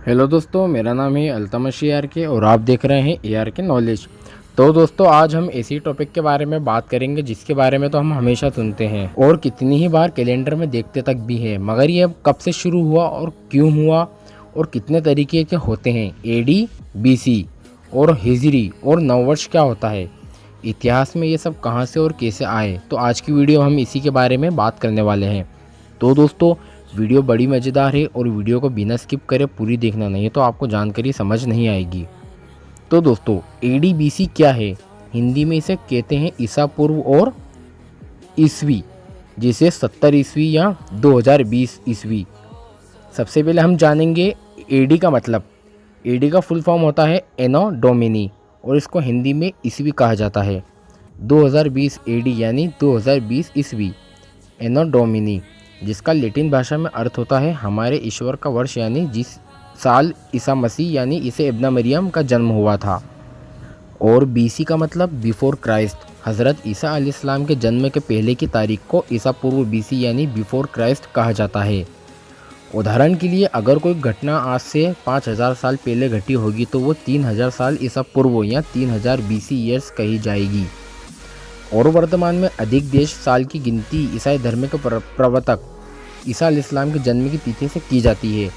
Hello दोस्तों, मेरा नाम है अल्तमश ARK और आप देख रहे हैं ARK नॉलेज। तो दोस्तों, आज हम ऐसी टॉपिक के बारे में बात करेंगे जिसके बारे में तो हम हमेशा सुनते हैं और कितनी ही बार कैलेंडर में देखते तक भी हैं, मगर ये अब कब से शुरू हुआ और क्यों हुआ और कितने तरीके के होते हैं। AD, BC और हिजरी और नववर्ष क्या होता है, इतिहास में ये सब कहाँ से और कैसे आए, तो आज की वीडियो हम इसी के बारे में बात करने वाले हैं। तो दोस्तों, वीडियो बड़ी मज़ेदार है और वीडियो को बिना स्किप करे पूरी देखना, नहीं तो आपको जानकारी समझ नहीं आएगी। तो दोस्तों, AD-BC क्या है? हिंदी में इसे कहते हैं ईसा पूर्व और ईस्वी, जिसे 70 ईस्वी या 2020 ईस्वी। सबसे पहले हम जानेंगे AD का मतलब। AD का फुल फॉर्म होता है एनो डोमिनी और इसको हिंदी में ईस्वी कहा जाता है। 2020 AD यानी 2020 ईस्वी, एनो डोमिनी, जिसका लैटिन भाषा में अर्थ होता है हमारे ईश्वर का वर्ष, यानी जिस साल ईसा मसीह यानी ईसा इब्न मरियम का जन्म हुआ था। और BC का मतलब बिफोर क्राइस्ट, हज़रत ईसा अलैहिस्सलाम के जन्म के पहले की तारीख को ईसा पूर्व BC यानी बिफोर क्राइस्ट कहा जाता है। उदाहरण के लिए, अगर कोई घटना आज से 5000 साल पहले घटी होगी तो वो 3000 साल ईसा पूर्व या 3000 BC ईयर्स कही जाएगी। और वर्तमान में अधिक देश साल की गिनती ईसाई धर्म के प्रवर्तक ईसा अलैहिस्सलाम के जन्म की तिथि से की जाती है।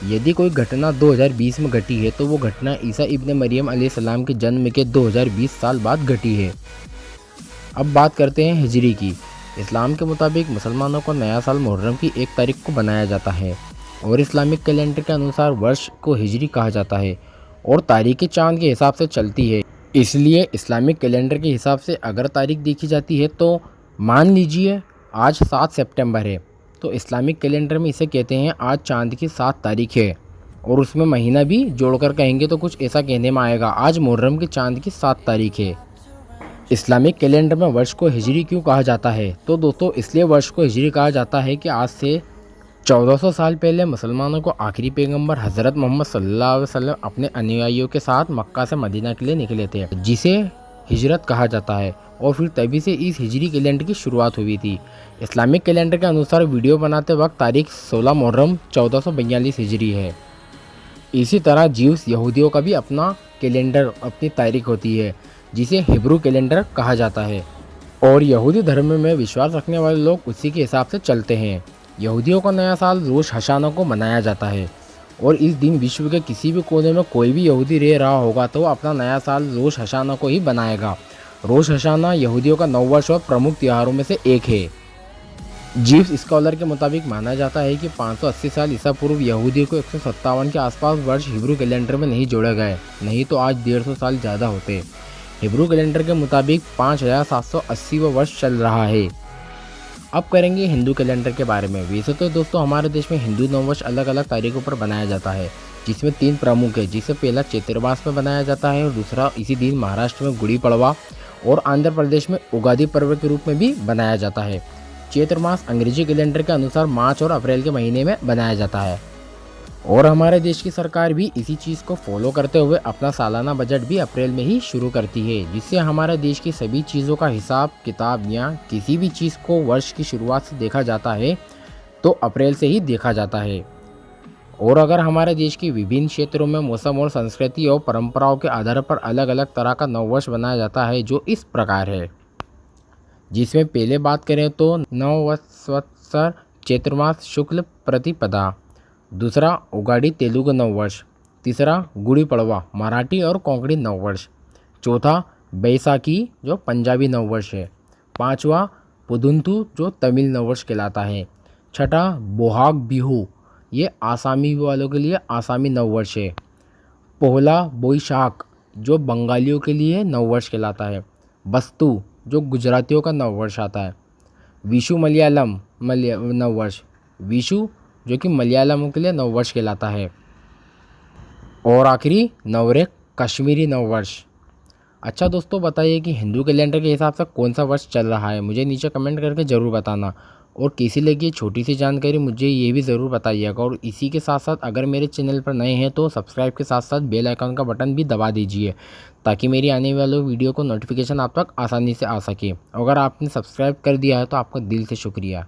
यदि कोई घटना 2020 में घटी है तो वो घटना ईसा इब्न मरियम अलैहिस्सलाम के जन्म के 2020 साल बाद घटी है। अब बात करते हैं हिजरी की। इस्लाम के मुताबिक मुसलमानों को नया साल मुहर्रम की 1 तारीख को बनाया जाता है और इस्लामिक कैलेंडर के अनुसार वर्ष को हिजरी कहा जाता है और तारीखें चाँद के हिसाब से चलती है। इसलिए इस्लामिक कैलेंडर के हिसाब से अगर तारीख देखी जाती है तो मान लीजिए आज 7 सितंबर है, तो इस्लामिक कैलेंडर में इसे कहते हैं आज चांद की 7 तारीख है, और उसमें महीना भी जोड़कर कहेंगे तो कुछ ऐसा कहने में आएगा आज मुहर्रम की चांद की 7 तारीख है। इस्लामिक कैलेंडर में वर्ष को हिजरी क्यों कहा जाता है? तो दोस्तों, इसलिए वर्ष को हिजरी कहा जाता है कि आज से 1400 साल पहले मुसलमानों को आखिरी पैगंबर हज़रत मोहम्मद सल्लल्लाहु अलैहि वसल्लम अपने अनुयायियों के साथ मक्का से मदीना के लिए निकले थे, जिसे हिजरत कहा जाता है, और फिर तभी से इस हिजरी कैलेंडर की शुरुआत हुई थी। इस्लामिक कैलेंडर के अनुसार वीडियो बनाते वक्त तारीख 16 मुहर्रम 1442 हिजरी है। इसी तरह ज्यूस यहूदियों का भी अपना कैलेंडर, अपनी तारीख होती है, जिसे हिब्रू कैलेंडर कहा जाता है, और यहूदी धर्म में विश्वास रखने वाले लोग उसी के हिसाब से चलते हैं। यहूदियों का नया साल रोश हशाना को मनाया जाता है, और इस दिन विश्व के किसी भी कोने में कोई भी यहूदी रह रहा होगा तो वो अपना नया साल रोश हशाना को ही बनाएगा। रोश हशाना यहूदियों का नववर्ष और प्रमुख त्योहारों में से एक है। जीव्स स्कॉलर के मुताबिक माना जाता है कि 580 साल ईसा पूर्व यहूदियों को 157 के आसपास वर्ष हिब्रू कैलेंडर में नहीं जोड़े गए, नहीं तो आज 150 साल ज़्यादा होते। हिब्रू कैलेंडर के मुताबिक 5780वां वर्ष चल रहा है। अब करेंगे हिंदू कैलेंडर के बारे में। वैसे तो दोस्तों, हमारे देश में हिंदू नववर्ष अलग अलग तारीखों पर बनाया जाता है, जिसमें 3 प्रमुख है, जिसे पहला चैत्र मास में बनाया जाता है और दूसरा इसी दिन महाराष्ट्र में गुड़ी पड़वा और आंध्र प्रदेश में उगादी पर्व के रूप में भी बनाया जाता है। चैत्र मास अंग्रेजी कैलेंडर के अनुसार मार्च और अप्रैल के महीने में बनाया जाता है, और हमारे देश की सरकार भी इसी चीज़ को फॉलो करते हुए अपना सालाना बजट भी अप्रैल में ही शुरू करती है, जिससे हमारे देश की सभी चीज़ों का हिसाब किताब या किसी भी चीज़ को वर्ष की शुरुआत से देखा जाता है तो अप्रैल से ही देखा जाता है। और अगर हमारे देश की विभिन्न क्षेत्रों में मौसम और संस्कृति और परंपराओं के आधार पर अलग अलग तरह का नववर्ष बनाया जाता है, जो इस प्रकार है, जिसमें पहले बात करें तो नववत्सर चैत्र मास शुक्ल प्रतिपदा, दूसरा उगाड़ी तेलुगु नववर्ष, तीसरा गुड़ी पड़वा मराठी और कोंकणी नववर्ष, चौथा बैसाखी जो पंजाबी नववर्ष है, पांचवा पुदुंतु जो तमिल नववर्ष कहलाता है, छठा बोहाग बिहू ये आसामी वालों के लिए आसामी नववर्ष है, पोहला बोईशाख जो बंगालियों के लिए नववर्ष कहलाता है, बस्तु जो गुजरातियों का नववर्ष आता है, विशु मलयालम नववर्ष, विशु जो कि मलयालम के लिए नववर्ष कहलाता है, और आखिरी नवरेख कश्मीरी नववर्ष। अच्छा दोस्तों, बताइए कि हिंदू कैलेंडर के हिसाब से कौन सा वर्ष चल रहा है, मुझे नीचे कमेंट करके ज़रूर बताना। और कैसी लगी ये छोटी सी जानकारी मुझे ये भी ज़रूर बताइएगा। और इसी के साथ साथ अगर मेरे चैनल पर नए हैं तो सब्सक्राइब के साथ साथ बेल आइकन का बटन भी दबा दीजिए, ताकि मेरी आने वाले वीडियो को नोटिफिकेशन आप तक आसानी से आ सके। अगर आपने सब्सक्राइब कर दिया है तो आपका दिल से शुक्रिया।